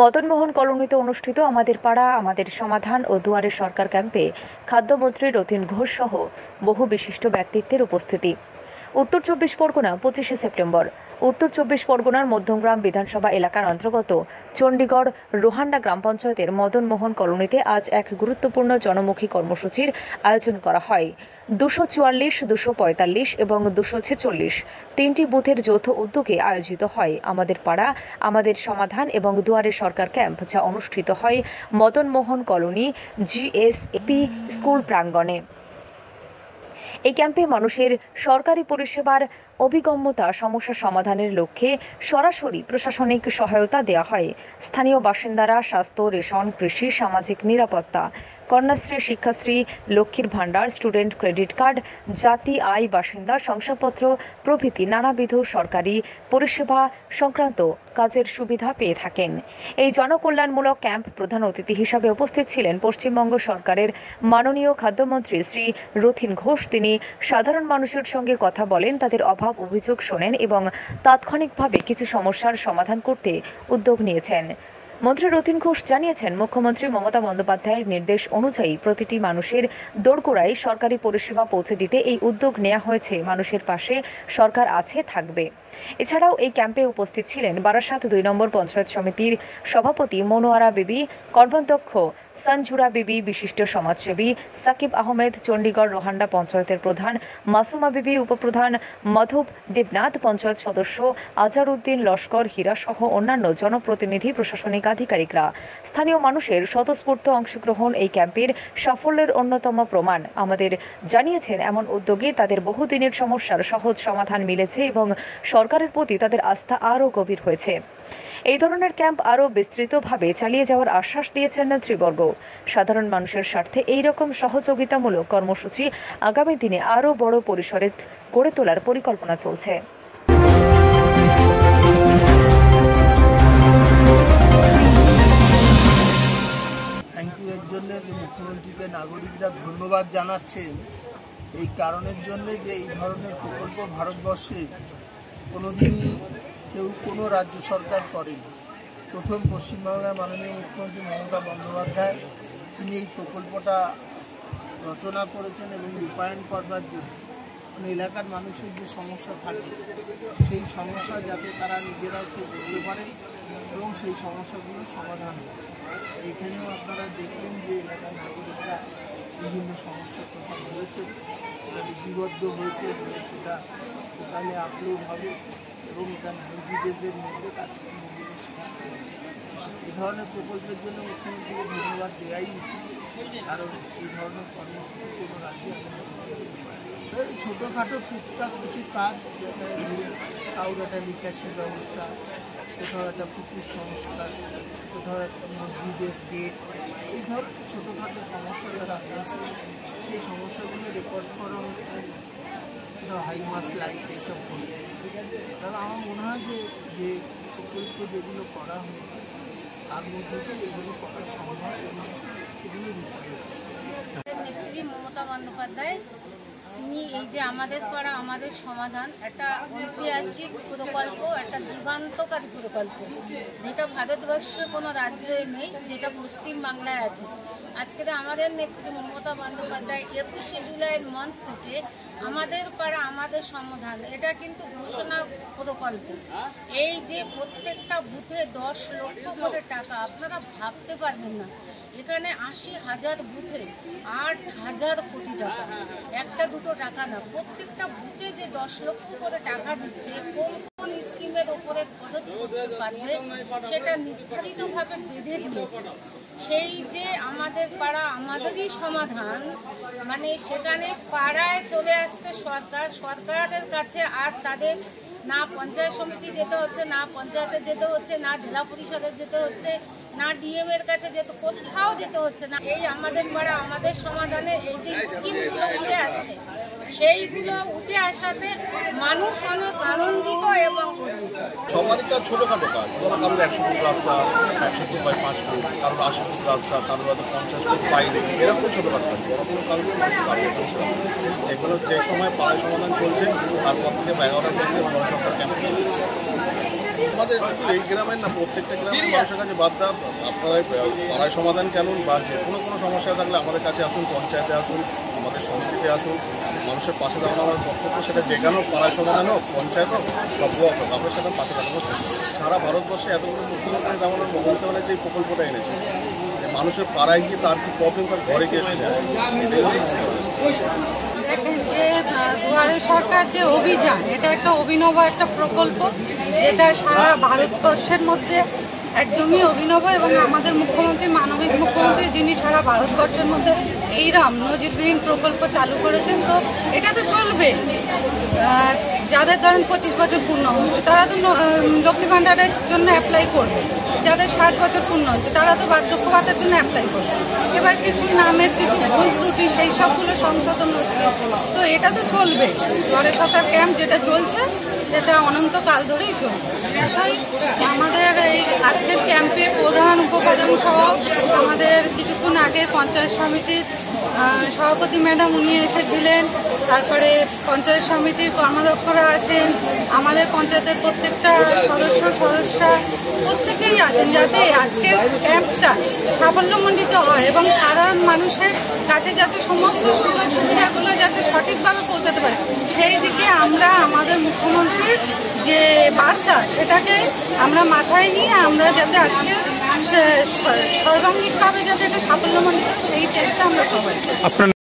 মদনমোহন কলোনিতে অনুষ্ঠিত আমাদের পাড়া আমাদের সমাধান ও দুয়ারে সরকার ক্যাম্পে খাদ্যমন্ত্রী রথীন ঘোষ সহ বহু বিশিষ্ট ব্যক্তিত্বের উপস্থিতি। উত্তর 24 পরগনা 25শে সেপ্টেম্বর। উত্তর 24 পরগনার মধ্যমগ্রাম বিধানসভা এলাকার অন্তর্গত চণ্ডীগড় রোহান্ডা গ্রাম পঞ্চায়েতের মদনমোহন কলোনিতে আজ এক গুরুত্বপূর্ণ জনমুখী কর্মসূচির আয়োজন করা হয়। 244, 245 এবং 246 তিনটি বুথের যৌথ উদ্যোগে আয়োজিত হয় আমাদের পাড়া আমাদের সমাধান এবং দুয়ারে সরকার ক্যাম্প, যা অনুষ্ঠিত হয় মদনমোহন কলোনি জিএসপি স্কুল প্রাঙ্গণে। এই ক্যাম্পে মানুষের সরকারি পরিষেবার অভিগম্যতা সমস্যা সমাধানের লক্ষ্যে সরাসরি প্রশাসনিক সহায়তা দেওয়া হয়। স্থানীয় বাসিন্দারা স্বাস্থ্য, রেশন, কৃষি, সামাজিক নিরাপত্তা, কন্যাশ্রী, শিক্ষাশ্রী, লক্ষ্মীর ভাণ্ডার, স্টুডেন্ট ক্রেডিট কার্ড, জাতি আয় বাসিন্দা শংসাপত্র প্রভৃতি নানাবিধ সরকারি পরিষেবা সংক্রান্ত কাজের সুবিধা পেয়ে থাকেন। এই জনকল্যাণমূলক ক্যাম্প প্রধান অতিথি হিসাবে উপস্থিত ছিলেন পশ্চিমবঙ্গ সরকারের মাননীয় খাদ্যমন্ত্রী শ্রী রথীন ঘোষ। তিনি সাধারণ মানুষের সঙ্গে কথা বলেন, তাদের অভাব অভিযোগ শোনেন এবং তাৎক্ষণিকভাবে কিছু সমস্যার সমাধান করতে উদ্যোগ নিয়েছেন। মন্ত্রী রথীন ঘোষ জানিয়েছেন, মুখ্যমন্ত্রী মমতা বন্দ্যোপাধ্যায়ের নির্দেশ অনুযায়ী প্রতিটি মানুষের দোরগোড়ায় সরকারি পরিষেবা পৌঁছে দিতে এই উদ্যোগ নেওয়া হয়েছে। মানুষের পাশে সরকার আছে, থাকবে। এছাড়াও এই ক্যাম্পে উপস্থিত ছিলেন বারাসাত 2 নম্বর পঞ্চায়েত সমিতির সভাপতি মনোয়ারা বিবি, কর্মাধ্যক্ষ সঞ্জুরা বিবি, বিশিষ্ট সমাজসেবী সাকিব আহমেদ, চণ্ডীগড় রোহান্ডা পঞ্চায়েতের প্রধান মাসুমা বিবি, উপপ্রধান মাধব দেবনাথ, পঞ্চায়েত সদস্য আজহারউদ্দিন লস্কর, হীরা সহ অন্যান্য জনপ্রতিনিধি, প্রশাসনিক আধিকারিকরা। স্থানীয় মানুষের স্বতঃস্ফূর্ত অংশগ্রহণ এই ক্যাম্পের সাফল্যের অন্যতম প্রমাণ। আমাদের জানিয়েছেন, এমন উদ্যোগে তাদের বহুদিনের সমস্যার সহজ সমাধান মিলেছে এবং সরকারের প্রতি তাদের আস্থা আরও গভীর হয়েছে। এই ধরনের ক্যাম্প আরও বিস্তৃতভাবে চালিয়ে যাওয়ার আশ্বাস দিয়েছেন নেতৃবর্গ। সাধারণ মানুষের স্বার্থে এই রকম সহযোগিতামূলক কর্মসূচি আগামী দিনে আরও বড় পরিসরে গড়ে তোলার পরিকল্পনা চলছে। এর জন্য যে মুখ্যমন্ত্রীকে নাগরিকরা ধন্যবাদ জানাচ্ছেন এই কারণের জন্য যে এই ধরনের প্রকল্প ভারতবর্ষে কোনোদিনই কেউ কোনো রাজ্য সরকার করেনি। প্রথম পশ্চিমবাংলার মাননীয় মুখ্যমন্ত্রী মমতা বন্দ্যোপাধ্যায় তিনি এই প্রকল্পটা রচনা করেছেন এবং রূপায়ণ করবার জন্য এলাকার মানুষের যে সমস্যা থাকে সেই সমস্যা যাতে তারা নিজেরা সে বলতে পারেন এবং সেই সমস্যাগুলো সমাধান হয়। এখানেও আপনারা দেখলেন যে এলাকার নাগরিকরা বিভিন্ন সমস্যার কথা বলেছেন, এটা লিপিবদ্ধ হয়েছে, সেটা টোটালি আপলোড হবে এবং এটা 90 ডেজের মধ্যে কাজকর্মগুলো শেষ হবে। এই ধরনের প্রকল্পের জন্য মুখ্যমন্ত্রীকে ধন্যবাদ দেওয়াই উচিত, কারণ এই ধরনের কর্মসূচি কোনো রাজ্যে ছোটোখাটো টুকটাক কিছু কাজ, যেটা কারোর একটা নিকাশি ব্যবস্থা, কোথাও একটা পুকুর সংস্কার, কোথাও একটা মসজিদের গেট, এই ধরনের ছোটোখাটো সমস্যা যারা হয়েছে সেই সমস্যাগুলো রেকর্ড করা হচ্ছে, হাইমাস লাইট এইসব করে। তাহলে আমার মনে হয় যে প্রকল্প যেগুলো করা হয়েছে তার মধ্যে এগুলো করা সম্ভব এবং সেগুলো নেত্রী মমতা বন্দ্যোপাধ্যায় তিনি এই যে আমাদের পাড়া আমাদের সমাধান একটা ঐতিহাসিক প্রকল্প, একটা যুগান্তকারী প্রকল্প, যেটা ভারতবর্ষে কোনো রাজ্যই নেই, যেটা পশ্চিমবাংলায় আছে। আজকে আমাদের নেত্রী মমতা বন্দ্যোপাধ্যায় 21শে জুলাইয়ের মঞ্চ থেকে আমাদের পাড়া আমাদের সমাধান, এটা কিন্তু ঘোষণা প্রকল্প। এই যে প্রত্যেকটা বুথে 10 লক্ষ করে টাকা, আপনারা ভাবতে পারবেন না। এখানে 80,000 বুথে 8,000 কোটি টাকা, একটা দুটো টাকা না। প্রত্যেকটা বুথে যে 10 লক্ষ করে টাকা দিচ্ছে, কোন কোন স্কিমের ওপরে খরচ করতে পারবে সেটা নির্ধারিতভাবে বেঁধে দিয়েছে। সেই যে আমাদের পাড়া আমাদেরই সমাধান, মানে সেখানে পাড়ায় চলে আসছে সরকার, সরকারের কাছে আর তাদের না পঞ্চায়েত সমিতি যেতে হচ্ছে, না পঞ্চায়েতে যেতে হচ্ছে, না জেলা পরিষদে যেতে হচ্ছে, না ডিএম এর কাছে যেতে, কোথাও যেতে হচ্ছে না। এই আমাদের পাড়া আমাদের সমাধানে এই যে স্কিমগুলো উঠে আসছে, সেইগুলো উঠে আসাতে মানুষ অনেক আনন্দিত এবং গর্বিত। সবারই কাজ ছোটোখাটো কাজ, কারোর 100 ফুট রাস্তা, 100 ফুট বাই 5 ফুট, কারোর 80 ফুট রাস্তা, কারোর হয়তো 50 ফুট বাইরে, এরকম ছোটোখাটো কাজ। বড় কোনো কারোর এগুলো যে সময় পাড়ায় সমাধান চলছে, তারপর থেকে 11টার মধ্যে বড় সরকার ক্যাম্প আমাদের শুধু এই গ্রামের না, প্রত্যেকটা গ্রামের মানুষের কাছে বার্তা, আপনারা পাড়ায় সমাধান কেন বা যে কোনো সমস্যা থাকলে আমাদের কাছে আসুন, পঞ্চায়েতে আসুন, আমাদের সমিতিতে আসুন। মানুষের পাশে দাঁড়ানো আমার কর্তব্য, সেটা যেখানে হোক, পাড়ায় সমাধান হোক, পঞ্চায়েত হোক বা ব্লক হোক, আমরা সেটা পাশে দাঁড়ানো চেষ্টা করি। সারা ভারতবর্ষে এতগুলো মুখ্যমন্ত্রী তেমন মমতা ব্যানার্জি যে প্রকল্পটা এনেছে, যে মানুষের পাড়ায় গিয়ে তার কি প্রবলেম তার ঘরে গিয়ে শুনে যায়, যে দুয়ারে সরকার যে অভিযান, এটা একটা অভিনব একটা প্রকল্প, যেটা সারা ভারতবর্ষের মধ্যে একদমই অভিনব। এবং আমাদের মুখ্যমন্ত্রী, মানবিক মুখ্যমন্ত্রী, যিনি সারা ভারতবর্ষের মধ্যে এইরকম নজিরবিহীন প্রকল্প চালু করেছেন, তো এটা তো চলবে। যাদের ধরেন 25 বছর পূর্ণ হচ্ছে তারা তো লক্ষ্মী ভাণ্ডারের জন্য অ্যাপ্লাই করবে, যাদের 60 বছর পূর্ণ হচ্ছে তারা তো বার্ধক্য ভাতার জন্য অ্যাপ্লাই করবে। এবার কিছু নামের কিছু ভুল ত্রুটি সেই সবগুলো সংশোধন হচ্ছে, তো এটা তো চলবে। দুয়ারে সরকার ক্যাম্প যেটা চলছে সেটা অনন্তকাল ধরেই চলবে। বিষয় আমাদের এই আজকের ক্যাম্পে প্রধান উপপ্রধান সহ আমাদের কিছুক্ষণ আগে পঞ্চায়েত সমিতির সভাপতি ম্যাডাম উনি এসেছিলেন, তারপরে পঞ্চায়েত সমিতির কর্মাধ্যক্ষরা আছেন, আমাদের পঞ্চায়েতের প্রত্যেকটা সদস্যা প্রত্যেকেই আছেন, যাতে আজকের ক্যাম্পটা সাফল্যমণ্ডিত হয় এবং সাধারণ মানুষের কাছে যাতে সমস্ত সুযোগ সুবিধাগুলো যাতে সঠিকভাবে পৌঁছাতে পারে, সেই দিকে আমরা আমাদের মুখ্যমন্ত্রীর যে বার্তা সেটাকে আমরা মাথায় নিয়ে আমরা যাতে আজকে সর্বাঙ্গিকভাবে যাতে এটা সাফল্যমণ্ডিত সেই চেষ্টা আমরা সবাই।